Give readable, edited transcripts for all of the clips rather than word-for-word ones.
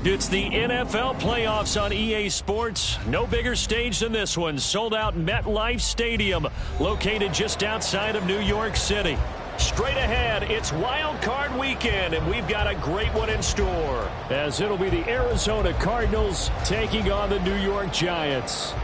It's the NFL playoffs on EA Sports. No bigger stage than this one. Sold out MetLife Stadium, located just outside of New York City. Straight ahead, it's Wild Card Weekend, and we've got a great one in store, as it'll be the Arizona Cardinals taking on the New York Giants.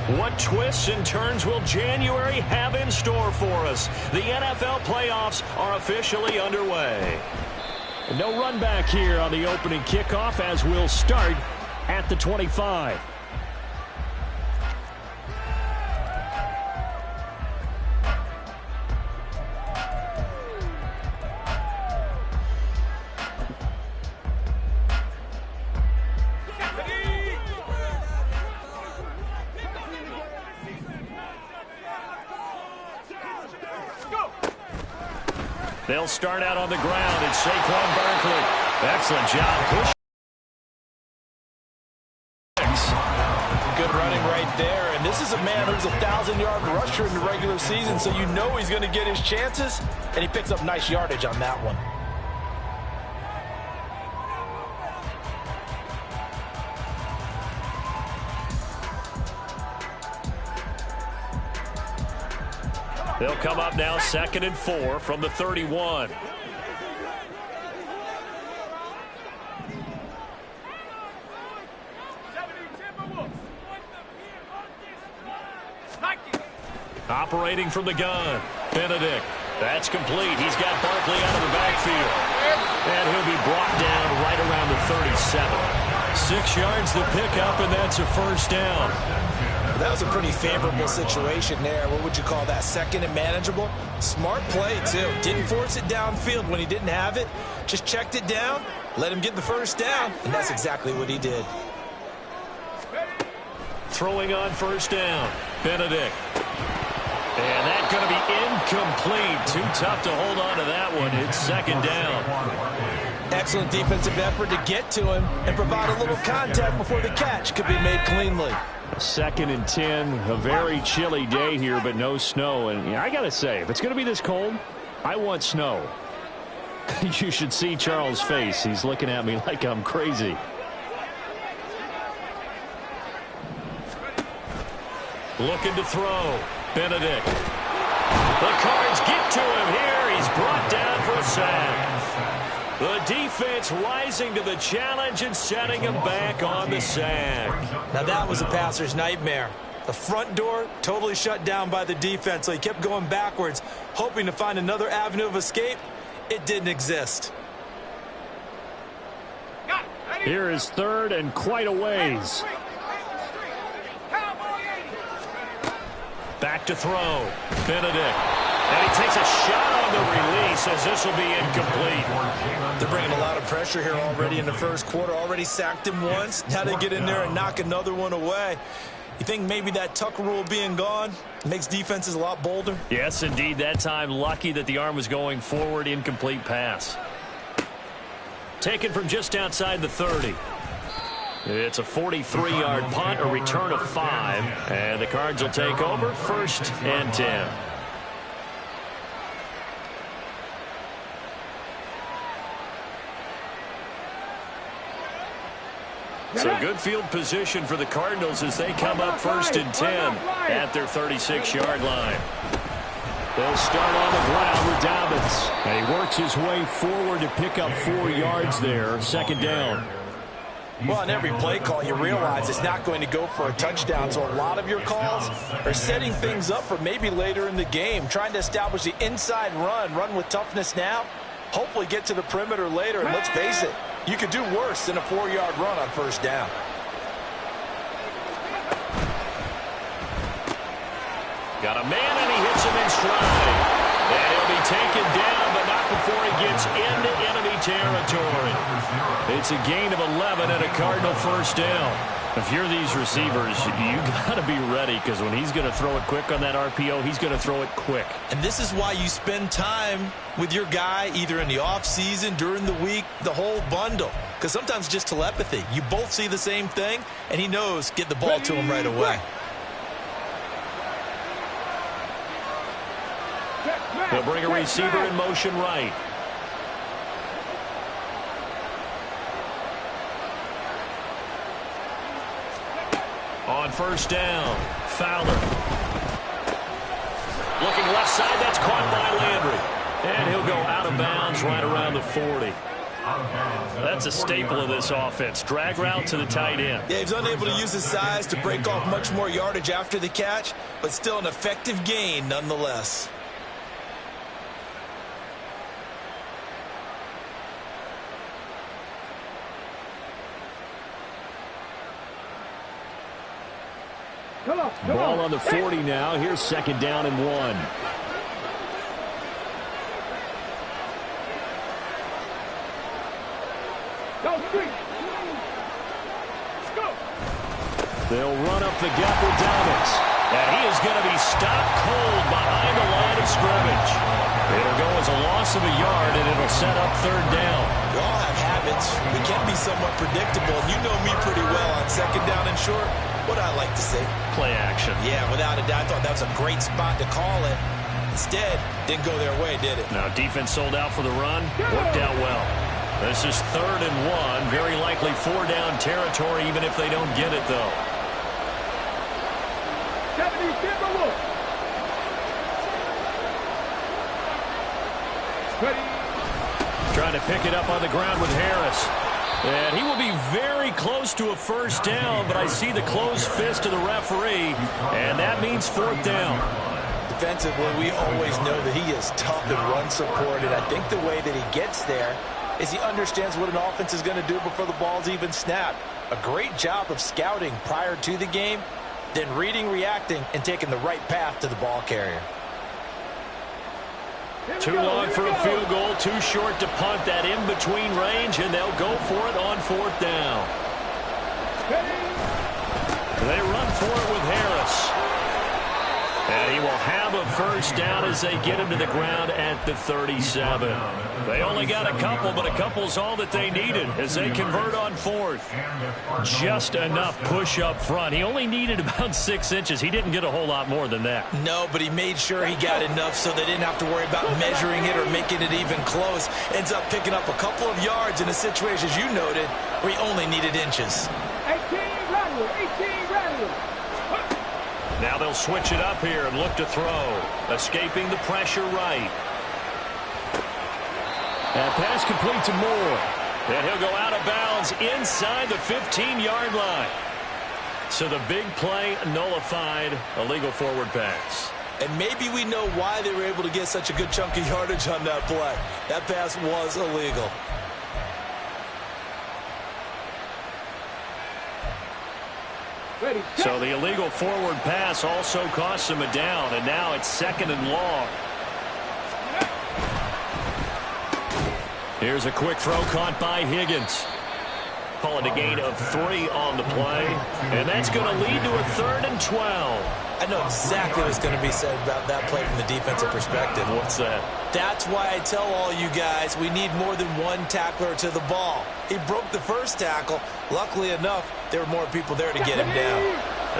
What twists and turns will January have in store for us? The NFL playoffs are officially underway. No run back here on the opening kickoff, as we'll start at the 25. They'll start out on the ground. It's Saquon Barkley. Excellent job. Push. Good running right there. And this is a man who's a 1,000-yard rusher in the regular season, so you know he's going to get his chances. And he picks up nice yardage on that one. They'll come up now 2nd and 4 from the 31. Operating from the gun, Benedict. That's complete. He's got Barkley out of the backfield. And he'll be brought down right around the 37. 6 yards to pick up, and that's a first down. That was a pretty favorable situation there. What would you call that? 2nd and manageable? Smart play, too. Didn't force it downfield when he didn't have it. Just checked it down, let him get the first down, and that's exactly what he did. Throwing on first down, Benedict. And that's going to be incomplete. Too tough to hold on to that one. It's 2nd down. Excellent defensive effort to get to him and provide a little contact before the catch could be made cleanly. 2nd and 10, a very chilly day here, but no snow. And I got to say, if it's going to be this cold, I want snow. You should see Charles' face. He's looking at me like I'm crazy. Looking to throw. Benedict. The Cards get to him here. He's brought down for a sack. The defense rising to the challenge and setting him back on the sack. Now that was a passer's nightmare. The front door totally shut down by the defense, so he kept going backwards, hoping to find another avenue of escape. It didn't exist. Here is 3rd and quite a ways. Back to throw. Benedict. And he takes a shot on the release, as this will be incomplete. They're bringing a lot of pressure here already in the first quarter. Already sacked him once. Now they get in there and knock another one away. You think maybe that tuck rule being gone makes defenses a lot bolder? Yes, indeed. That time, lucky that the arm was going forward. Incomplete pass. Taken from just outside the 30. It's a 43-yard punt, a return of 5. And the Cards will take over 1st and 10. So good field position for the Cardinals as they come up 1st and 10 at their 36-yard line. They'll start on the ground with Dobbins. And he works his way forward to pick up 4 yards there. 2nd down. Well, on every play call, you realize it's not going to go for a touchdown. So a lot of your calls are setting things up for maybe later in the game, trying to establish the inside run with toughness now, hopefully get to the perimeter later. And let's face it, you could do worse than a 4-yard run on 1st down. Got a man, and he hits him in stride. And he'll be taken down, but not before he gets into enemy territory. It's a gain of 11 and a Cardinal 1st down. If you're these receivers, you got to be ready, because when he's going to throw it quick on that RPO, he's going to throw it quick. And this is why you spend time with your guy either in the offseason, during the week, the whole bundle. Because sometimes just telepathy. You both see the same thing, and he knows get the ball to him right away. They'll bring a receiver in motion right. On first down, Fowler. Looking left side, that's caught by Landry. And he'll go out of bounds right around the 40. That's a staple of this offense. Drag route to the tight end. Yeah, he's unable to use his size to break off much more yardage after the catch, but still an effective gain nonetheless. Ball on the 40 now. Here's second down and 1. They'll run up the gut with Dobbins. And he is going to be stopped cold behind the line of scrimmage. It'll go as a loss of a yard, and it'll set up third down. We all have habits. We can be somewhat predictable. And you know me pretty well on second down and short. What I like to say? Play action. Yeah, without a doubt. I thought that was a great spot to call it. Instead, didn't go their way, did it? Now, defense sold out for the run. Worked out well. This is third and 1. Very likely 4-down territory, even if they don't get it, though. Trying to pick it up on the ground with Harris. And he will be very close to a first down, but I see the closed fist of the referee, and that means fourth down. Defensively, we always know that he is tough and run supported. I think the way that he gets there is he understands what an offense is going to do before the ball's even snapped. A great job of scouting prior to the game, then reading, reacting, and taking the right path to the ball carrier. Too long for a field goal, too short to punt. That in-between range, and they'll go for it on fourth down. They run for it with Harris. And he will have a first down as they get him to the ground at the 37. They only got a couple, but a couple's all that they needed as they convert on fourth. Just enough push up front. He only needed about 6 inches. He didn't get a whole lot more than that. No, but he made sure he got enough so they didn't have to worry about measuring it or making it even close. Ends up picking up a couple of yards in a situation, as you noted, where he only needed inches. 18 radius. Now they'll switch it up here and look to throw. Escaping the pressure right. That pass complete to Moore. And he'll go out of bounds inside the 15-yard line. So the big play nullified, a legal forward pass. And maybe we know why they were able to get such a good chunk of yardage on that play. That pass was illegal. So the illegal forward pass also costs him a down, and now it's second and long. Here's a quick throw caught by Higgins. Call it a gain of 3 on the play, and that's going to lead to a 3rd and 12. I know exactly what's going to be said about that play from the defensive perspective. What's that? That's why I tell all you guys we need more than one tackler to the ball. He broke the first tackle. Luckily enough, there were more people there to get him down.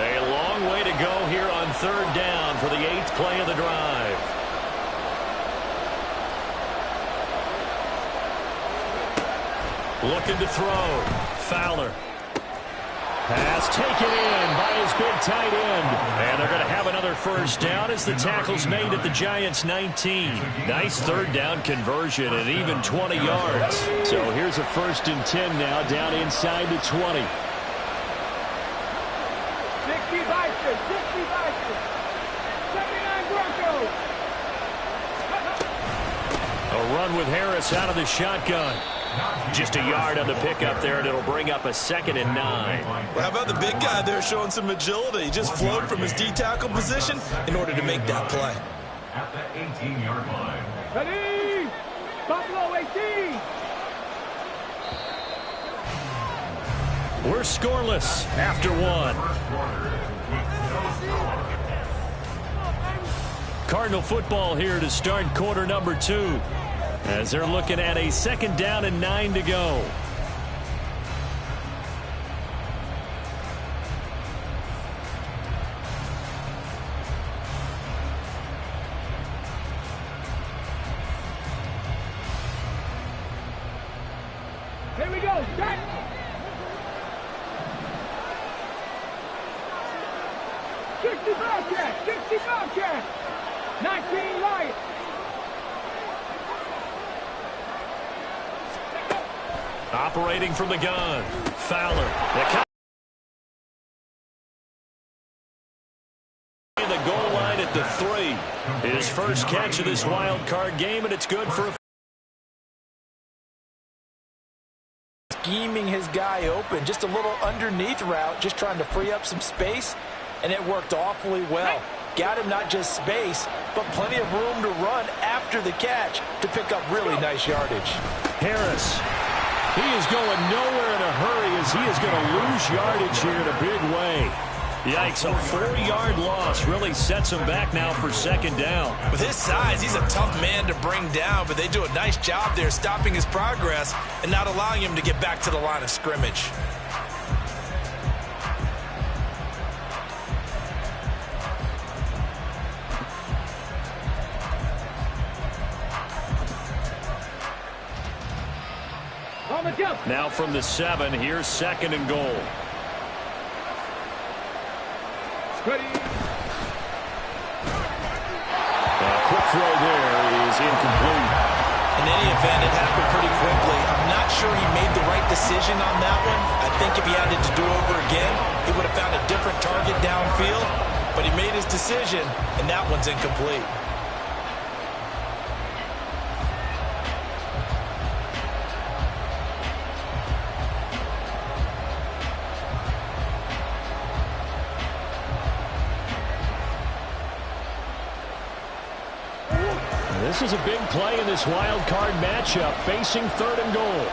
A long way to go here on 3rd down for the 8th play of the drive. Looking to throw. Fowler. Pass taken in by his big tight end. And they're going to have another first down as the tackle's made at the Giants' 19. Nice 3rd down conversion and even 20 yards. So here's a 1st and 10 now down inside the 20. 60 Vikings, 60 Vikings. 79 Broncos. A run with Harris out of the shotgun. Just a yard on the pickup there, and it'll bring up a 2nd and 9. Well, how about the big guy there showing some agility? He just flowed from his D-tackle position in order to make that play. At the 18-yard line. Ready? Buffalo 18. We're scoreless after one. Cardinal football here to start quarter number 2. As they're looking at a 2nd down and 9 to go. Here we go. Set. Sixty Bobcat. 19 Lions. Operating from the gun. Fowler. The goal line at the 3. His first catch of this wild card game, and it's good for a scheming his guy open. Just a little underneath route, just trying to free up some space, and it worked awfully well. Got him not just space, but plenty of room to run after the catch to pick up really nice yardage. Harris. He is going nowhere in a hurry as he is going to lose yardage here in a big way. Yikes, a 4-yard loss really sets him back now for 2nd down. With his size, he's a tough man to bring down, but they do a nice job there stopping his progress and not allowing him to get back to the line of scrimmage. Now from the 7, here's 2nd and goal. Ready. Quick throw there is incomplete. In any event, it happened pretty quickly. I'm not sure he made the right decision on that one. I think if he had it to do over again, he would have found a different target downfield. But he made his decision, and that one's incomplete. This is a big play in this wild card matchup, facing 3rd and goal.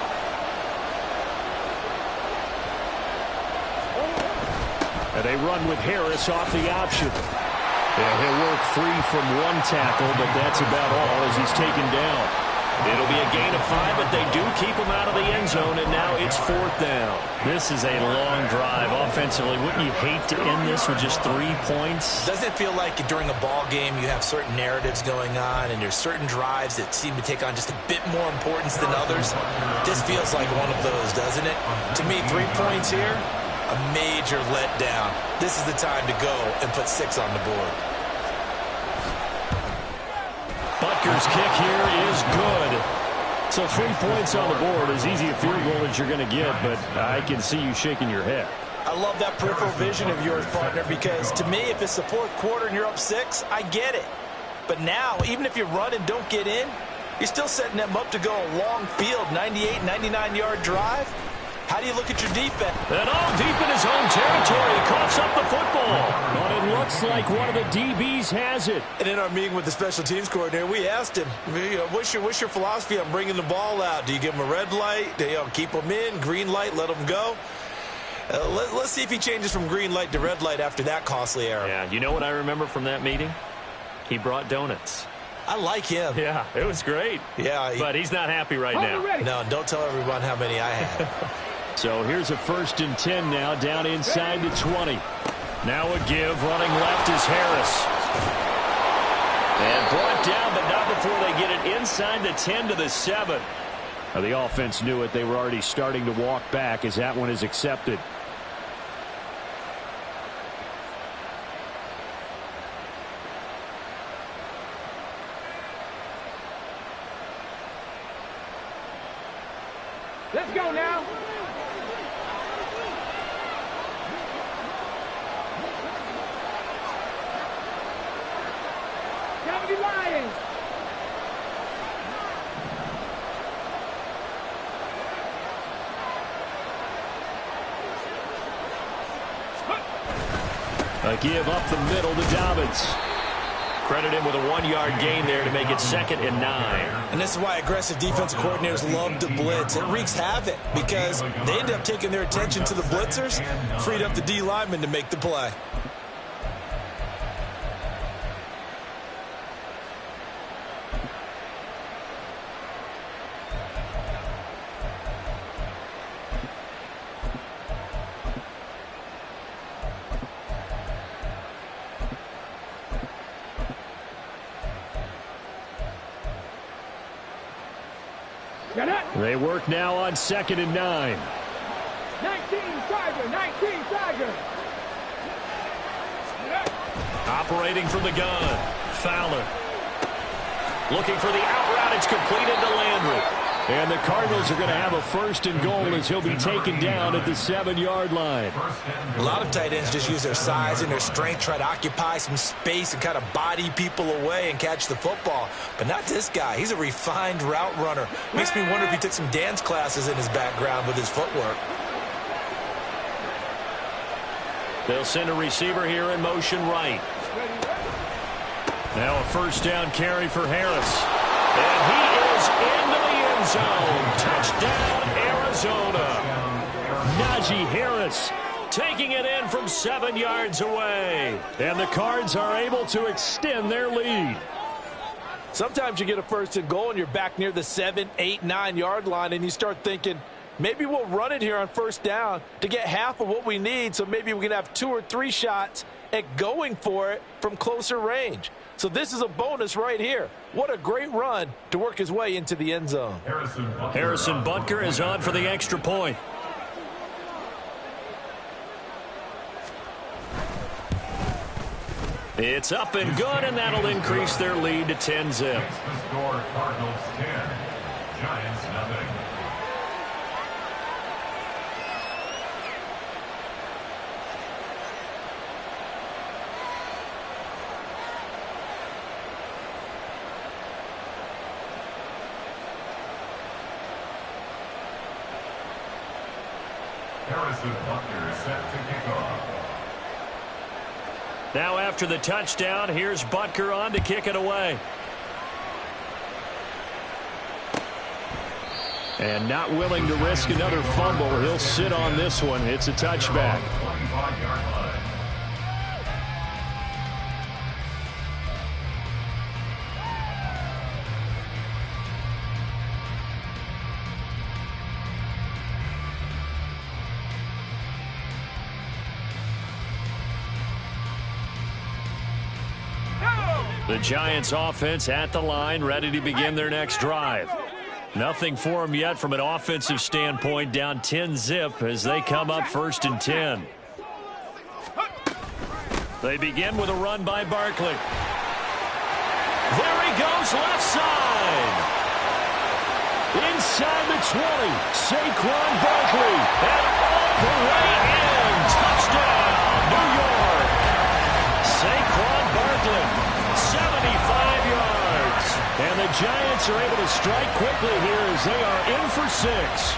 And they run with Harris off the option. Yeah, he'll work free from one tackle, but that's about all as he's taken down. It'll be a gain of 5, but they do keep him out of the end zone, and now it's 4th down. This is a long drive offensively. Wouldn't you hate to end this with just 3 points? Doesn't it feel like during a ball game you have certain narratives going on and there's certain drives that seem to take on just a bit more importance than others? This feels like one of those, doesn't it? To me, 3 points here, a major letdown. This is the time to go and put 6 on the board. Butker's kick here is good. So 3 points on the board, as easy a field goal as you're going to get, but I can see you shaking your head. I love that peripheral vision of yours, partner, because to me, if it's the 4th quarter and you're up 6, I get it. But now, even if you run and don't get in, you're still setting them up to go a long field, 98, 99-yard drive. How do you look at your defense? And all deep in his own territory, he coughs up the football. But it looks like one of the DBs has it. And in our meeting with the special teams coordinator, we asked him, what's your philosophy on bringing the ball out? Do you give him a red light? Do you keep him in? Green light, let him go? Let's see if he changes from green light to red light after that costly error. Yeah, you know what I remember from that meeting? He brought donuts. I like him. Yeah, it was great. Yeah. But he's not happy right now. No, don't tell everyone how many I had. So here's a 1st and 10 now, down inside the 20. Now a give, running left is Harris. And brought down, but not before they get it inside the 10 to the 7. Now the offense knew it. They were already starting to walk back as that one is accepted. Let's go now. County Lions. A give up the middle to Dobbins. Credit him with a 1-yard gain there to make it 2nd and 9. And this is why aggressive defensive coordinators love to blitz. It wreaks havoc because they end up taking their attention to the blitzers, freed up the D lineman to make the play. They work now on 2nd and 9. 19 Tiger, 19 Tiger. Operating from the gun. Fowler. Looking for the out route. It's completed to Landry. And the Cardinals are going to have a 1st and goal as he'll be taken down at the 7-yard line. A lot of tight ends just use their size and their strength, try to occupy some space and kind of body people away and catch the football. But not this guy. He's a refined route runner. Makes me wonder if he took some dance classes in his background with his footwork. They'll send a receiver here in motion right. Now a 1st down carry for Harris. And he is into the end zone. Touchdown, Arizona. Najee Harris taking it in from 7 yards away. And the Cards are able to extend their lead. Sometimes you get a 1st and goal and you're back near the 7, 8, 9-yard line and you start thinking, maybe we'll run it here on 1st down to get half of what we need, so maybe we can have 2 or 3 shots at going for it from closer range. So this is a bonus right here. What a great run to work his way into the end zone. Harrison Butker is on for the extra point. It's up and good, and that'll increase their lead to 10-zip. The score, Cardinals 10, Giants nothing. Harrison Butker is set to kick off. Now after the touchdown, here's Butker on to kick it away. And not willing to risk another fumble, he'll sit on this one. It's a touchback. 25-yard line. The Giants offense at the line, ready to begin their next drive. Nothing for them yet from an offensive standpoint, down 10-zip as they come up 1st and 10. They begin with a run by Barkley. There he goes, left side. Inside the 20, Saquon Barkley. And all the way in. Touchdown, New York. Saquon Barkley. 75 yards. And the Giants are able to strike quickly here as they are in for 6.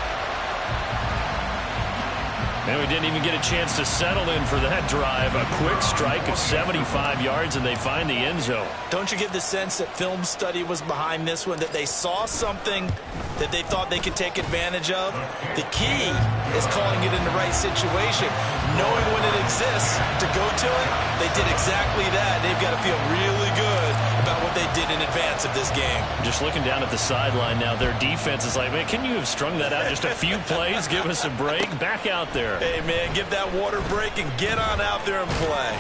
And we didn't even get a chance to settle in for that drive. A quick strike of 75 yards, and they find the end zone. Don't you get the sense that film study was behind this one, that they saw something that they thought they could take advantage of? The key is calling it in the right situation. Knowing when it exists to go to it, they did exactly that. They've got to feel really good about what they did in advance of this game. Just looking down at the sideline now, their defense is like, man, can you have strung that out just a few plays? Give us a break. Back out there. Hey, man, give that water break and get on out there and play.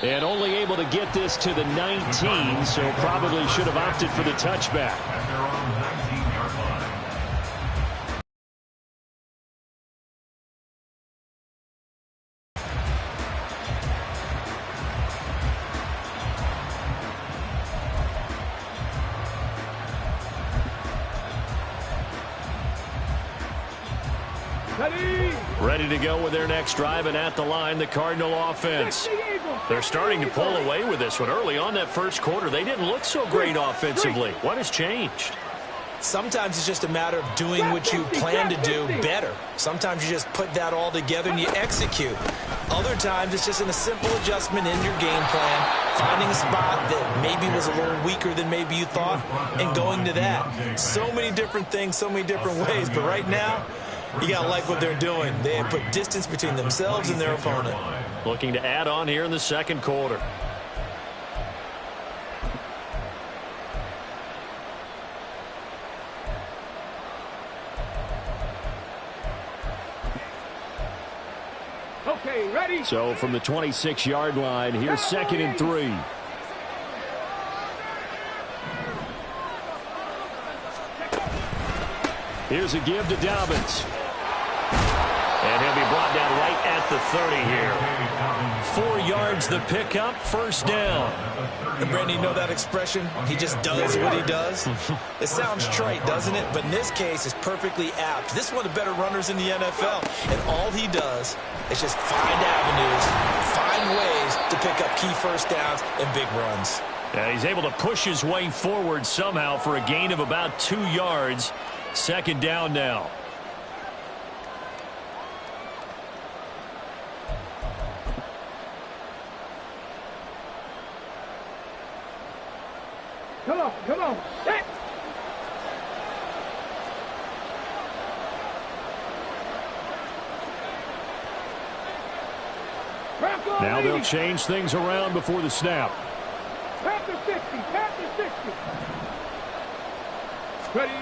And only able to get this to the 19, so probably should have opted for the touchback. At their own 19-yard line. Ready to go with their next drive, and at the line, the Cardinal offense. They're starting to pull away with this one. Early on that first quarter, they didn't look so great offensively. What has changed? Sometimes it's just a matter of doing what you plan to do better. Sometimes you just put that all together and you execute. Other times it's just a simple adjustment in your game plan, finding a spot that maybe was a little weaker than maybe you thought, and going to that. So many different things, so many different ways, but right now, you got to like what they're doing. They have put distance between themselves and their opponent. Looking to add on here in the second quarter. Okay, ready? So from the 26-yard line, here's 2nd and 3. Here's a give to Dobbins. And he'll be brought down right at the 30 here. 4 yards the pickup, first down. And Brandon, you know that expression? He just does what he does. It sounds trite, doesn't it? But in this case, it's perfectly apt. This is one of the better runners in the NFL. And all he does is just find avenues, find ways to pick up key first downs and big runs. He's able to push his way forward somehow for a gain of about 2 yards. 2nd down now. Come on, come on. Set. Now they'll change things around before the snap. Panther 60, Panther 60. Ready.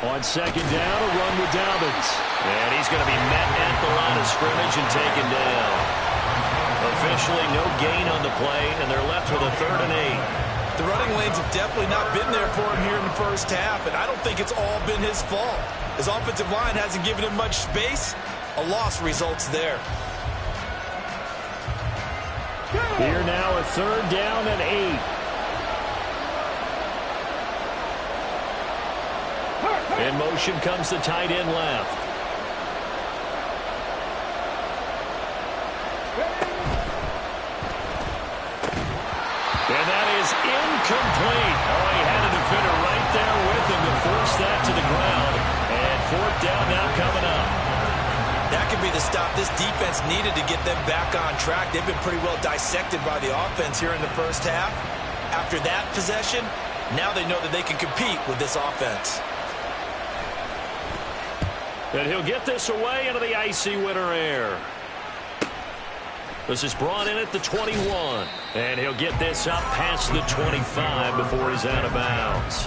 On 2nd down, a run with Dobbins. And he's going to be met at the line of scrimmage and taken down. Officially no gain on the play, and they're left with a 3rd and 8. The running lanes have definitely not been there for him here in the first half, and I don't think it's all been his fault. His offensive line hasn't given him much space. A loss results there. Here now a 3rd down and 8. In motion comes the tight end left. And that is incomplete. Oh, he had a defender right there with him to force that to the ground. And 4th down now coming up. That could be the stop this defense needed to get them back on track. They've been pretty well dissected by the offense here in the first half. After that possession, now they know that they can compete with this offense. And he'll get this away into the icy winter air. This is brought in at the 21. And he'll get this up past the 25 before he's out of bounds.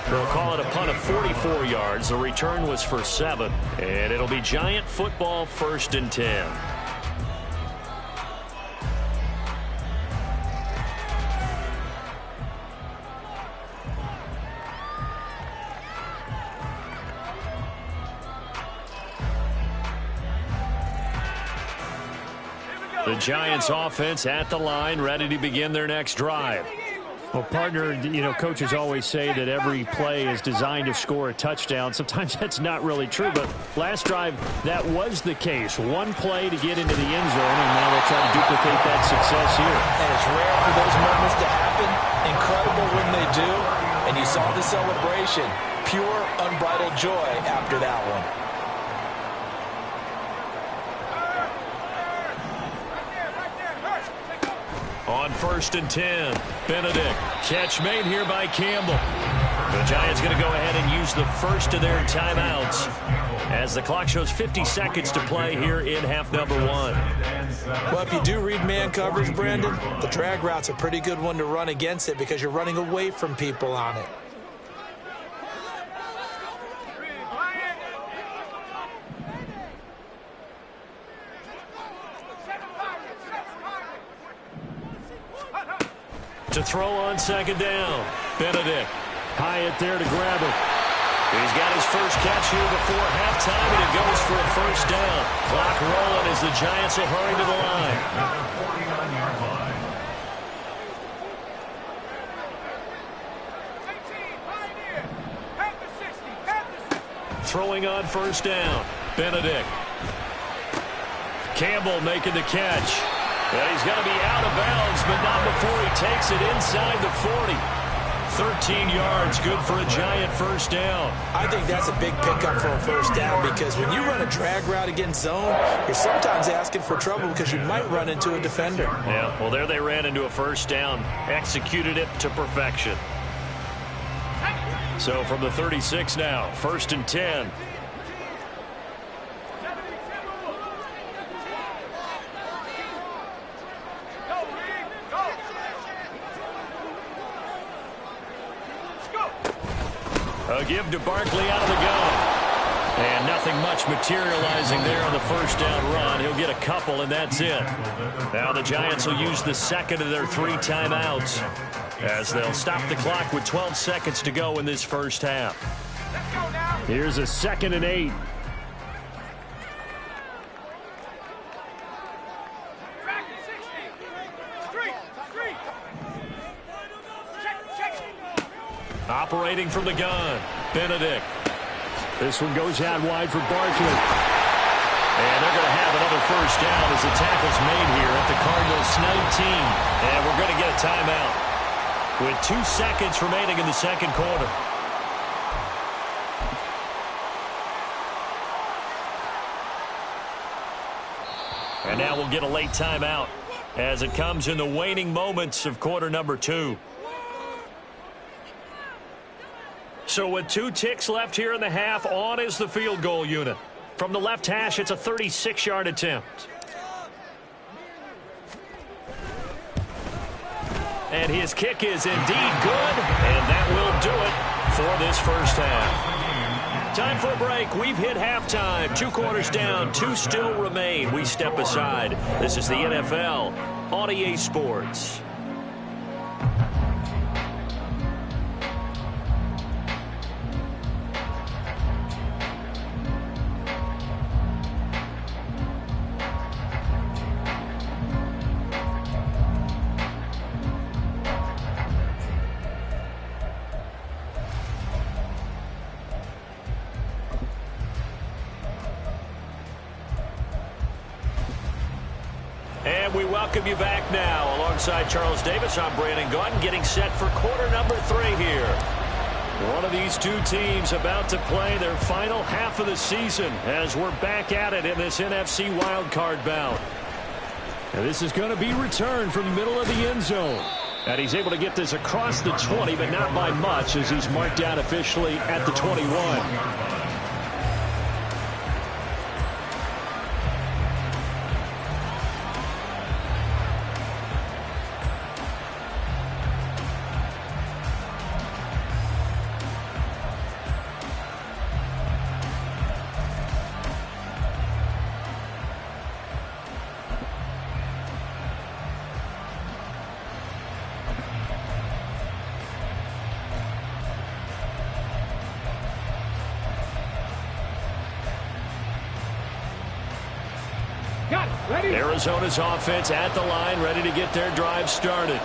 They'll call it a punt of 44 yards. The return was for 7. And it'll be Giant football, 1st and 10. The Giants offense at the line, ready to begin their next drive. Well, partner, you know, coaches always say that every play is designed to score a touchdown. Sometimes that's not really true, but last drive, that was the case. One play to get into the end zone, and now they'll try to duplicate that success here. And it's rare for those moments to happen. Incredible when they do. And you saw the celebration. Pure, unbridled joy after that one. On 1st and 10, Benedict. Catch made here by Campbell. The Giants going to go ahead and use the first of their timeouts as the clock shows 50 seconds to play here in half number 1. Well, if you do read man coverage, Brandon, the drag route's a pretty good one to run against it because you're running away from people on it. To throw on 2nd down, Benedict. Hyatt there to grab it. He's got his first catch here before halftime, and it goes for a 1st down. Clock rolling as the Giants will hurry to the line. 49-yard line. Throwing on 1st down, Benedict. Campbell making the catch. And he's going to be out of bounds, but not before he takes it inside the 40. 13 yards, good for a Giant first down. I think that's a big pickup for a first down because when you run a drag route against zone, you're sometimes asking for trouble because you might run into a defender. Yeah, well, there they ran into a first down, executed it to perfection. So from the 36 now, 1st and 10. A give to Barkley out of the gun. And nothing much materializing there on the first down run. He'll get a couple, and that's it. Now the Giants will use the second of their 3 timeouts as they'll stop the clock with 12 seconds to go in this first half. Here's a 2nd and 8. Operating from the gun, Benedict. This one goes out wide for Barkley. And they're going to have another first down as the tackle's made here at the Cardinals' 19. And we're going to get a timeout with 2 seconds remaining in the second quarter. And now we'll get a late timeout as it comes in the waning moments of quarter number 2. So with 2 ticks left here in the half, on is the field goal unit. From the left hash, it's a 36-yard attempt. And his kick is indeed good, and that will do it for this first half. Time for a break. We've hit halftime. 2 quarters down, 2 still remain. We step aside. This is the NFL on EA Sports. And we welcome you back now. Alongside Charles Davis, I'm Brandon Gaudin, getting set for quarter number 3 here. One of these 2 teams about to play their final half of the season as we're back at it in this NFC wildcard bout. And this is going to be returned from the middle of the end zone. And he's able to get this across the 20, but not by much as he's marked down officially at the 21. Arizona's offense at the line, ready to get their drive started.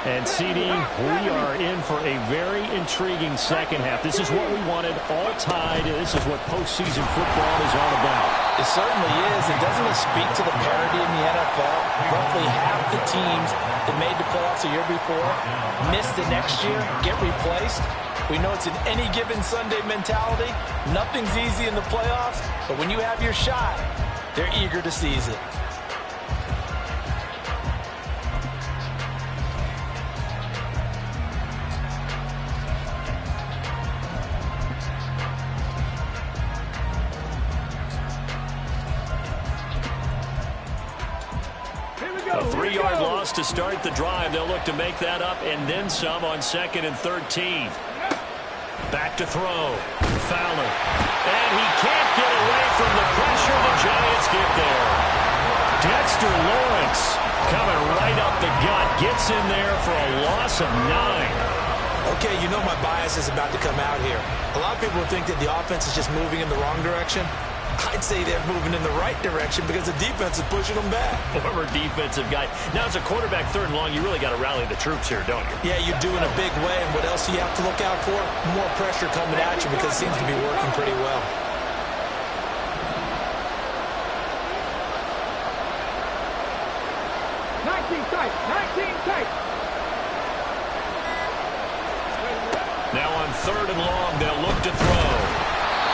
And, CD, we are in for a very intriguing second half. This is what we wanted, all tied. This is what postseason football is all about. It certainly is. And doesn't it speak to the parity in the NFL? Roughly half the teams that made the playoffs a year before missed the next year, get replaced. We know it's an any given Sunday mentality. Nothing's easy in the playoffs, but when you have your shot, they're eager to seize it. A 3-yard loss to start the drive. They'll look to make that up and then some on 2nd and 13. Back to throw. Fowler. And he can't get away from the pressure. The Giants get there. Dexter Lawrence coming right up the gut. Gets in there for a loss of 9. Okay, you know my bias is about to come out here. A lot of people think that the offense is just moving in the wrong direction. I'd say they're moving in the right direction because the defense is pushing them back. Former defensive guy. Now, as a quarterback 3rd and long, you really got to rally the troops here, don't you? Yeah, you do in a big way. And what else do you have to look out for? More pressure coming at you because it seems to be working pretty well. Now on 3rd and long, they'll look to throw.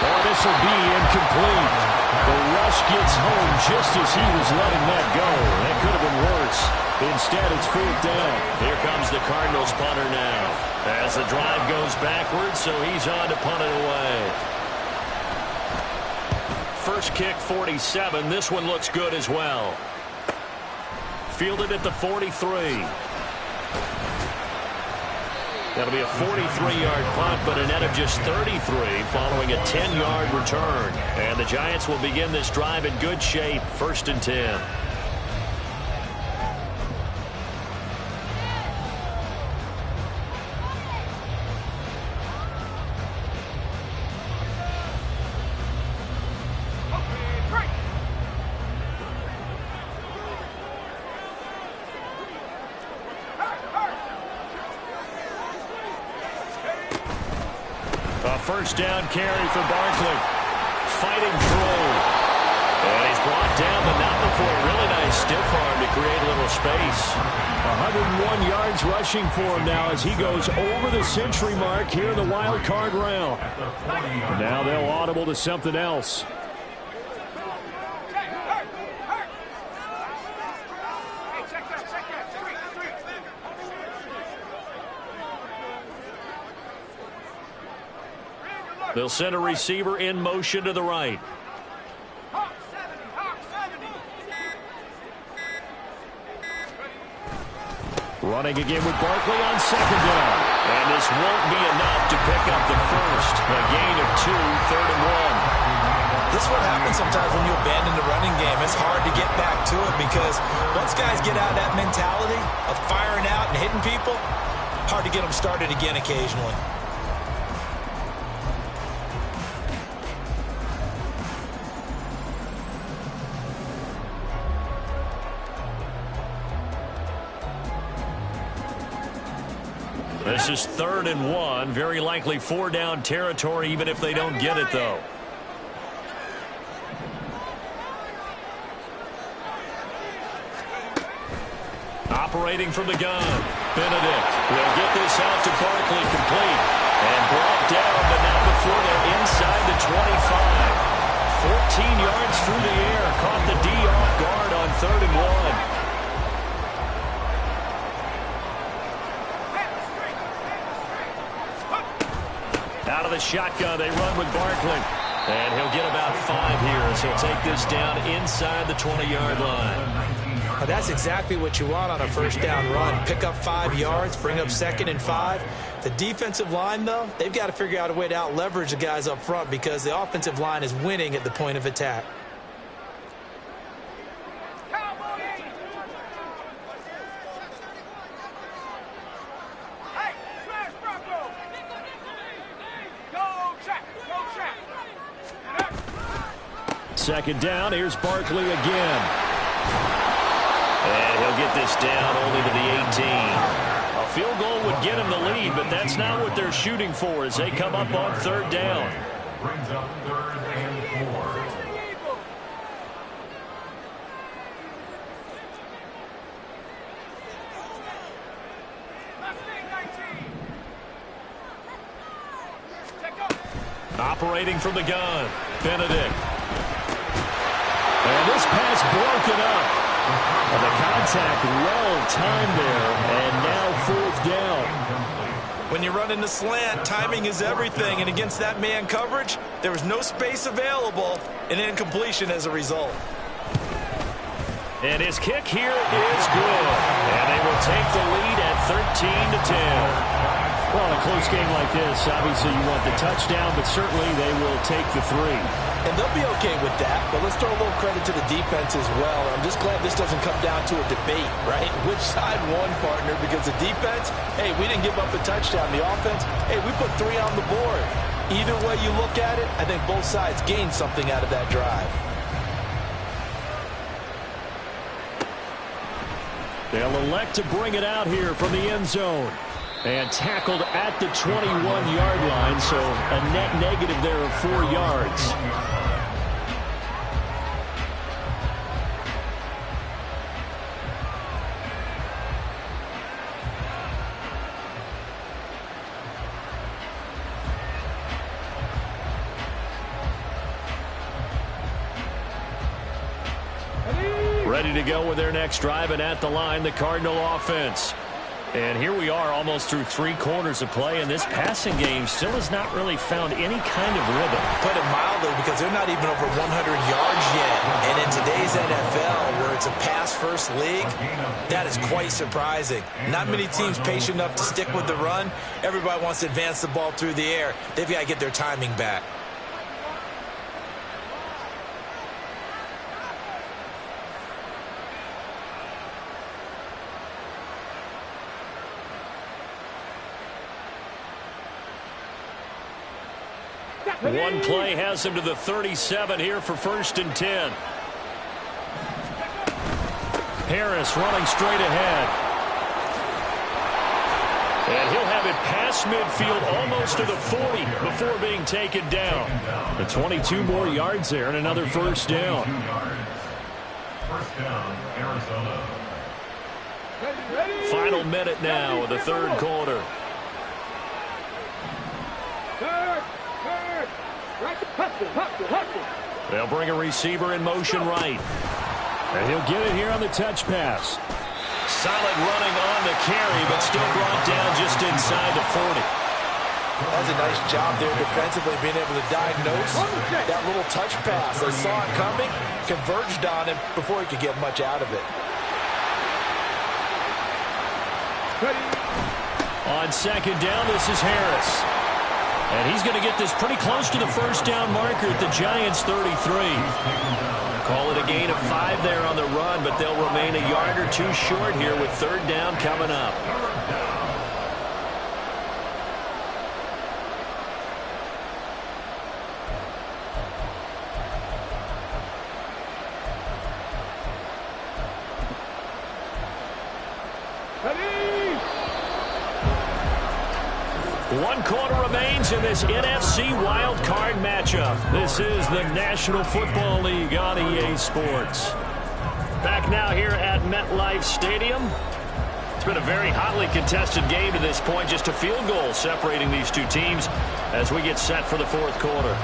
Oh, this will be incomplete. The rush gets home just as he was letting that go. That could have been worse. Instead, it's 4th down. Here comes the Cardinals punter now. As the drive goes backwards, so he's on to punt it away. First kick, 47. This one looks good as well. Fielded at the 43. That'll be a 43-yard punt, but a net of just 33 following a 10-yard return. And the Giants will begin this drive in good shape, 1st and 10. First down carry for Barkley. Fighting through. And he's brought down, but not before a really nice stiff arm to create a little space. 101 yards rushing for him now as he goes over the century mark here in the wild card round. Now they'll audible to something else. They'll send a receiver in motion to the right. Running again with Barkley on 2nd down. And this won't be enough to pick up the first. A gain of 2, 3rd and 1. This is what happens sometimes when you abandon the running game. It's hard to get back to it because once guys get out of that mentality of firing out and hitting people, hard to get them started again occasionally. This is 3rd and 1. Very likely 4-down territory, even if they don't get it, though. Operating from the gun. Benedict will get this out to Barkley, complete. And brought down, but not before they're inside the 25. 14 yards through the air. Caught the D off guard on 3rd and 1. Out of the shotgun, they run with Barkley. And he'll get about 5 here as he'll take this down inside the 20-yard line. Now that's exactly what you want on a 1st down run. Pick up 5 yards, bring up 2nd and 5. The defensive line, though, they've got to figure out a way to out-leverage the guys up front because the offensive line is winning at the point of attack. Second down, here's Barkley again. And he'll get this down only to the 18. A field goal would get him the lead, but that's not what they're shooting for as they come up on 3rd down. Brings up 3rd and 4. Operating from the gun, Benedict. And this pass broken up. And the contact well timed there. And now 4th down. When you run in the slant, timing is everything. And against that man coverage, there was no space available. An incompletion as a result. And his kick here is good. And they will take the lead at 13-10. Well, in a close game like this, obviously you want the touchdown, but certainly they will take the 3. And they'll be okay with that, but let's throw a little credit to the defense as well. I'm just glad this doesn't come down to a debate, right? Which side won, partner? Because the defense, hey, we didn't give up a touchdown. The offense, hey, we put 3 on the board. Either way you look at it, I think both sides gained something out of that drive. They'll elect to bring it out here from the end zone. And tackled at the 21-yard line, so a net negative there of 4 yards. Ready to go with their next drive, and at the line, the Cardinal offense. And here we are almost through 3 quarters of play, and this passing game still has not really found any kind of rhythm. Put it mildly, because they're not even over 100 yards yet. And in today's NFL, where it's a pass-first league, that is quite surprising. Not many teams patient enough to stick with the run. Everybody wants to advance the ball through the air. They've got to get their timing back. One play has him to the 37 here for 1st and 10. Harris running straight ahead. And he'll have it past midfield almost to the 40 before being taken down. The 22 more yards there and another 1st down. First down, Arizona. Final minute now of the 3rd quarter. They'll bring a receiver in motion right. And he'll get it here on the touch pass. Solid running on the carry, but still brought down just inside the 40. That's a nice job there defensively, being able to diagnose that little touch pass. They saw it coming, converged on him before he could get much out of it. On 2nd down, this is Harris. And he's going to get this pretty close to the 1st down marker at the Giants' 33. Call it a gain of 5 there on the run, but they'll remain a yard or 2 short here with 3rd down coming up. One quarter remains in this NFC Wild Card matchup. This is the National Football League on EA Sports. Back now here at MetLife Stadium. It's been a very hotly contested game to this point. Just a field goal separating these two teams as we get set for the 4th quarter.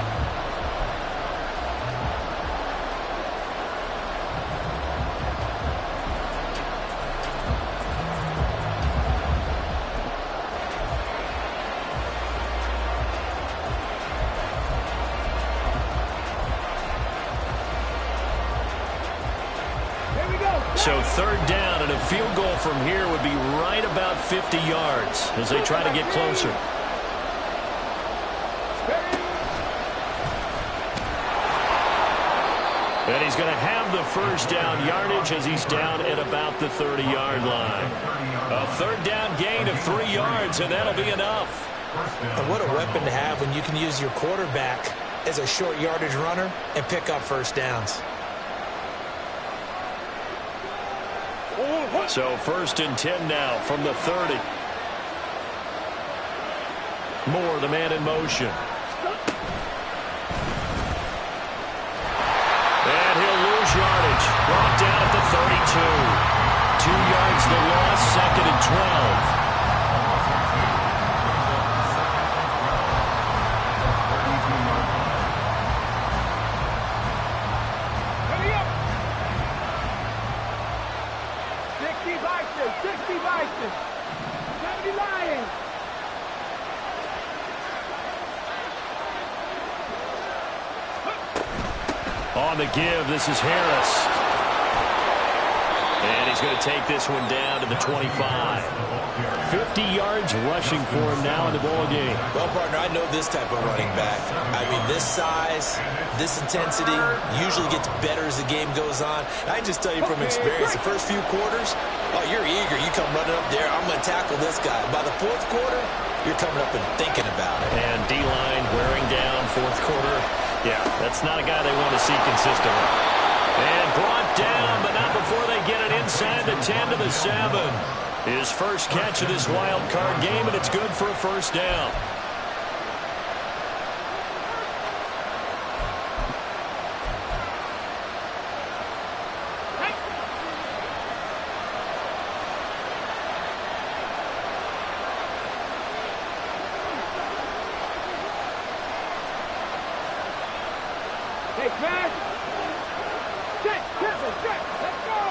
So 3rd down, and a field goal from here would be right about 50 yards as they try to get closer. And he's going to have the 1st down yardage as he's down at about the 30-yard line. A 3rd down gain of 3 yards, and that'll be enough. And what a weapon to have when you can use your quarterback as a short yardage runner and pick up 1st downs. So 1st and 10 now from the 30. Moore, the man in motion. And he'll lose yardage. Brought down at the 32. 2 yards the loss, 2nd and 12. On the give, this is Harris. And he's going to take this one down to the 25. 50 yards rushing for him now in the ball game. Well, partner, I know this type of running back. I mean, this size, this intensity usually gets better as the game goes on. I just tell you from experience, the first few quarters, oh, you're eager. You come running up there, I'm going to tackle this guy. By the 4th quarter, you're coming up and thinking about it. And D-line wearing down 4th quarter. Yeah, that's not a guy they want to see consistently. And brought down, but not before they get it inside the 10 to the 7. His first catch of this wild card game, and it's good for a 1st down. Hey, Chris. Set. Let's go.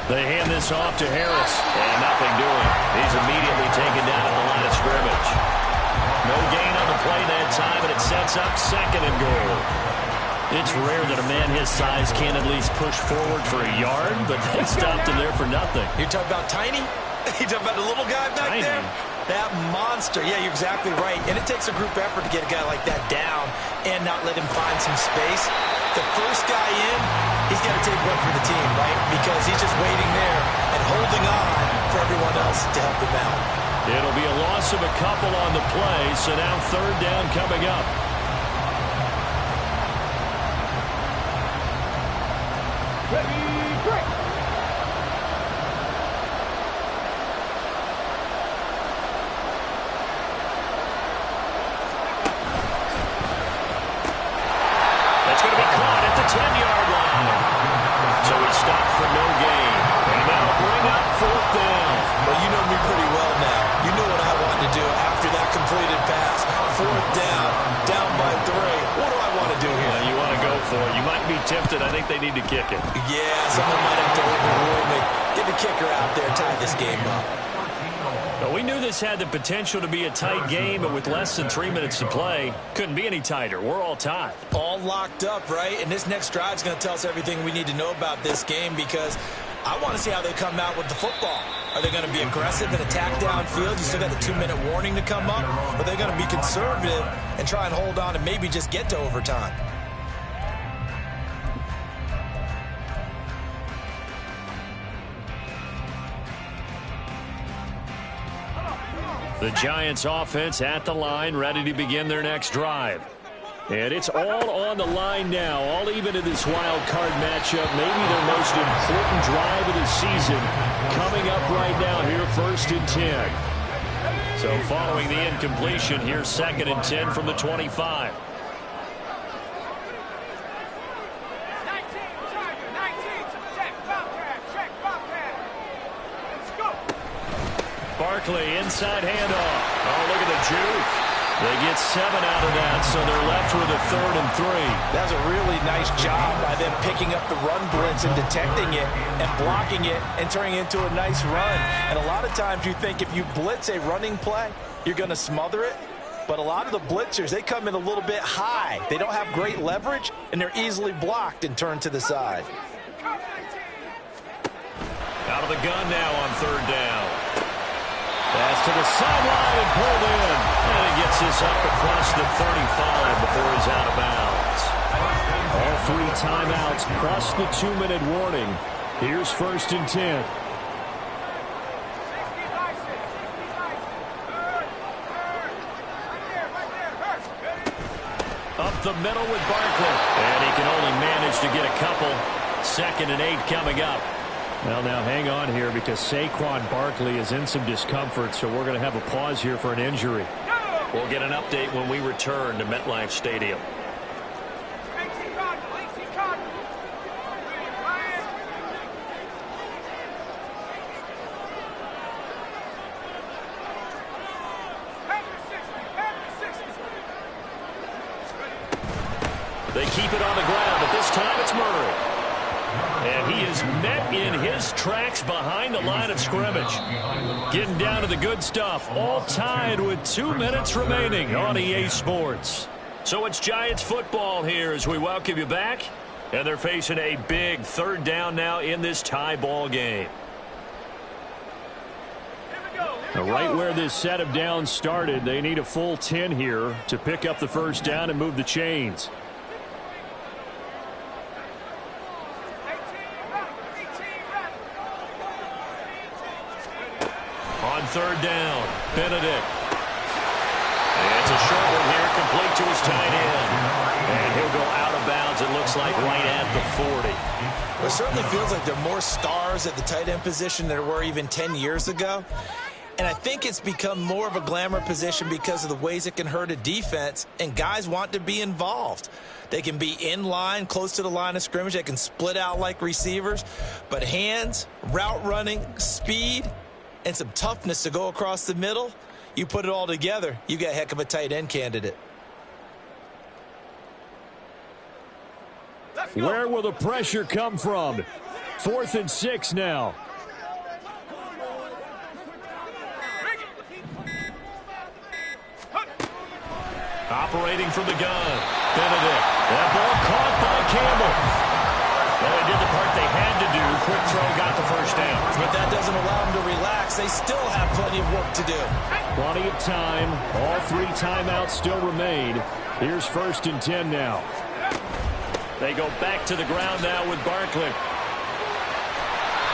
They hand this off to Harris, and nothing doing. He's immediately taken down at the line of scrimmage. No gain on the play that time, and it sets up 2nd and goal. It's rare that a man his size can't at least push forward for a yard, but they stopped him there for nothing. You're talking about tiny? You're talking about the little guy back Tiny. there? That monster. Yeah, you're exactly right. And it takes a group effort to get a guy like that down and not let him find some space. The first guy in, he's got to take one for the team, right? Because he's just waiting there and holding on for everyone else to help him out. It'll be a loss of a couple on the play, so now 3rd down coming up. Ready, break. That's going to be caught at the 10-yard line. So it's stopped for no gain. And that'll bring up 4th down. Well, you know me pretty well now. You know what I wanted to do after that completed pass. 4th down by 3. What do I want to do here? You want to go for it. You might be tempted. I think they need to kick it. Yeah, someone might have to overrule me. Get the kicker out there, tie this game up. Well, we knew this had the potential to be a tight game, but with less than 3 minutes to play, couldn't be any tighter. We're all tied. All locked up, right? And this next drive is going to tell us everything we need to know about this game because I want to see how they come out with the football. Are they going to be aggressive and attack downfield? You still got the 2-minute warning to come up? Or are they going to be conservative and try and hold on and maybe just get to overtime? The Giants offense at the line, ready to begin their next drive. And it's all on the line now, all even in this wild card matchup. Maybe their most important drive of the season coming up right now here, 1st and 10. So following the incompletion, here's 2nd and 10 from the 25. Barkley, inside handoff. Oh, look at the juke. They get 7 out of that, so they're left with a 3rd and 3. That's a really nice job by them picking up the run blitz and detecting it and blocking it and turning it into a nice run. And a lot of times you think if you blitz a running play, you're going to smother it. But a lot of the blitzers, they come in a little bit high. They don't have great leverage, and they're easily blocked and turned to the side. Out of the gun now on 3rd down. Pass to the sideline and pulled in. And he gets this up across the 35 before he's out of bounds. All 3 timeouts plus the 2-minute warning. Here's 1st and 10. Up the middle with Barkley. And he can only manage to get a couple. 2nd and 8 coming up. Well, now hang on here because Saquon Barkley is in some discomfort, so we're going to have a pause here for an injury. We'll get an update when we return to MetLife Stadium. They keep it on the ground, but this time it's Murray. And he is met in his tracks behind the line of scrimmage. Getting down to the good stuff. All tied with 2 minutes remaining on EA Sports. So it's Giants football here as we welcome you back. And they're facing a big 3rd down now in this tie ball game. Right where this set of downs started, they need a full 10 here to pick up the 1st down and move the chains. On 3rd down, Benedict. It's a short one here, complete to his tight end. And he'll go out of bounds, it looks like, right at the 40. Well, it certainly feels like there are more stars at the tight end position than there were even 10 years ago. And I think it's become more of a glamour position because of the ways it can hurt a defense, and guys want to be involved. They can be in line, close to the line of scrimmage. They can split out like receivers. But hands, route running, speed, and some toughness to go across the middle, you put it all together, you got a heck of a tight end candidate. Where will the pressure come from? 4th and 6 now. Operating from the gun. Benedict. That ball caught by Campbell. Well, they did the part they had to do. Quick throw got the first down. But that doesn't allow them to relax. They still have plenty of work to do. Plenty of time. All 3 timeouts still remain. Here's 1st and 10 now. They go back to the ground now with Barkley.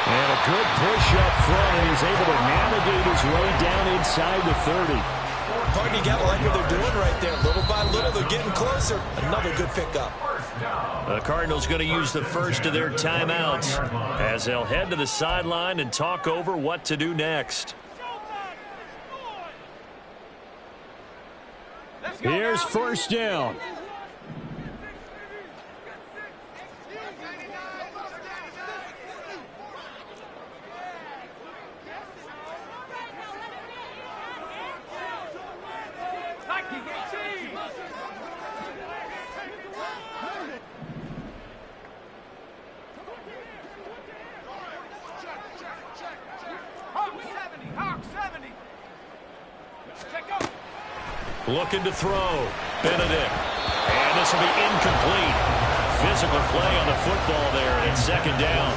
And a good push up front, and he's able to navigate his way down inside the 30. Partner, you got to like what they're doing right there. Little by little, they're getting closer. Another good pickup. The Cardinals going to use the first of their timeouts as they'll head to the sideline and talk over what to do next. Here's 1st down. Looking to throw. Benedict. And this will be incomplete. Physical play on the football there, and it's 2nd down.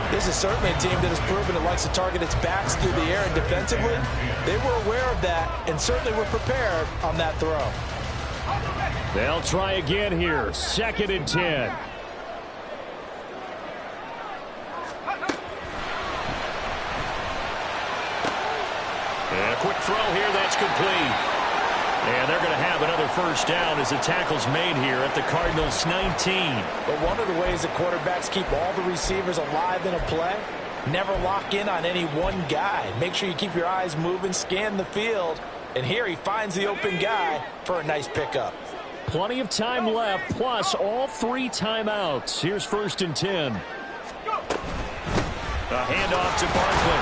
This is certainly a team that has proven it likes to target its backs through the air, and defensively, they were aware of that and certainly were prepared on that throw. They'll try again here. 2nd and 10. And a quick throw here, that's complete. And they're going to have another 1st down as the tackle's made here at the Cardinals' 19. But one of the ways that quarterbacks keep all the receivers alive in a play, never lock in on any one guy. Make sure you keep your eyes moving, scan the field. And here he finds the open guy for a nice pickup. Plenty of time left, plus all 3 timeouts. Here's 1st and 10. A handoff to Barkley.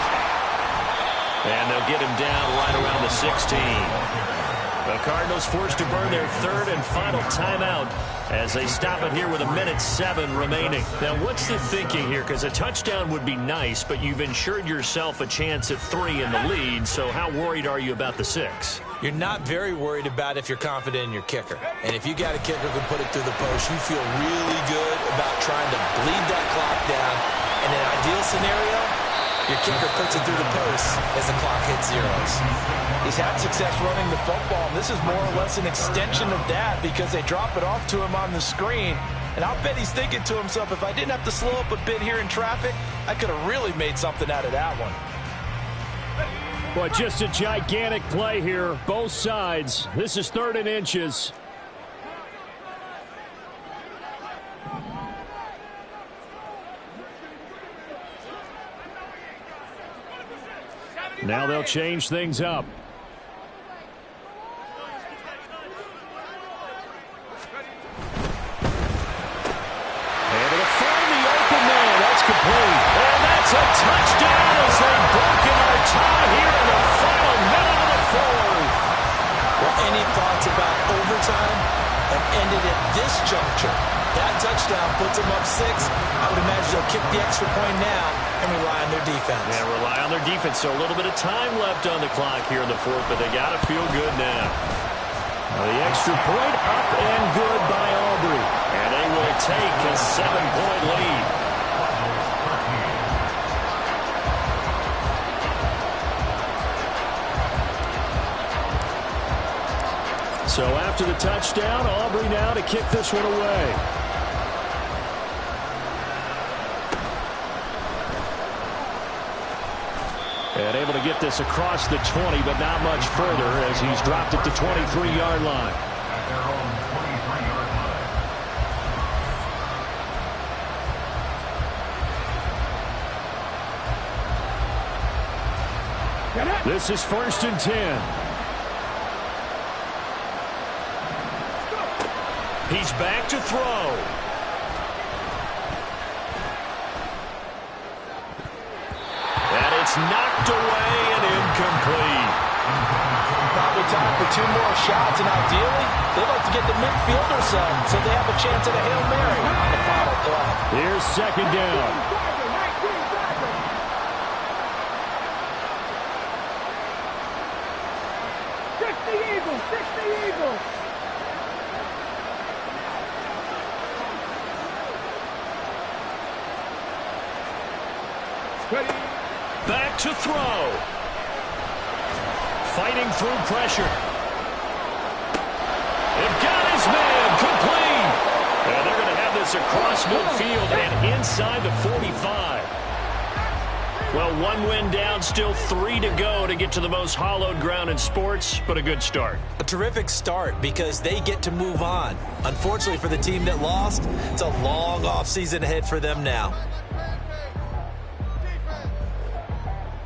And they'll get him down right around the 16. The Cardinals forced to burn their 3rd and final timeout as they stop it here with 1:07 remaining. Now, what's the thinking here? Because a touchdown would be nice, but you've ensured yourself a chance at 3 in the lead, so how worried are you about the 6? You're not very worried about if you're confident in your kicker. And if you got a kicker who can put it through the post, you feel really good about trying to bleed that clock down. In an ideal scenario, your kicker puts it through the post as the clock hits zeros. He's had success running the football, and this is more or less an extension of that because they drop it off to him on the screen. And I'll bet he's thinking to himself, if I didn't have to slow up a bit here in traffic, I could have really made something out of that one. Well, just a gigantic play here, both sides. This is 3rd and inches. Now they'll change things up. Able to find the open man. That's complete. And that's a touchdown as they've broken our tie here in the final minute of the 4th. Well, any thoughts about overtime have ended at this juncture. That touchdown puts them up 6. I would imagine they'll kick the extra point now and rely on their defense. Yeah, rely on their defense. So a little bit of time left on the clock here in the 4th, but they got to feel good now. The extra point up and good by Aubrey. And they will take a 7-point lead. So after the touchdown, Aubrey now to kick this one away. And able to get this across the 20, but not much further as he's dropped it to 23-yard line. At their own 23-yard line. This is 1st and 10. He's back to throw. And it's knocked away and incomplete. Probably time for 2 more shots, and ideally, they'd like to get the midfielder some so they have a chance at a Hail Mary on the Here's second down. Back to throw. Fighting through pressure. They've got his man complete. And they're going to have this across midfield and inside the 45. Well, one win down, still 3 to go to get to the most hallowed ground in sports, but a good start. A terrific start because they get to move on. Unfortunately for the team that lost, it's a long offseason ahead for them now.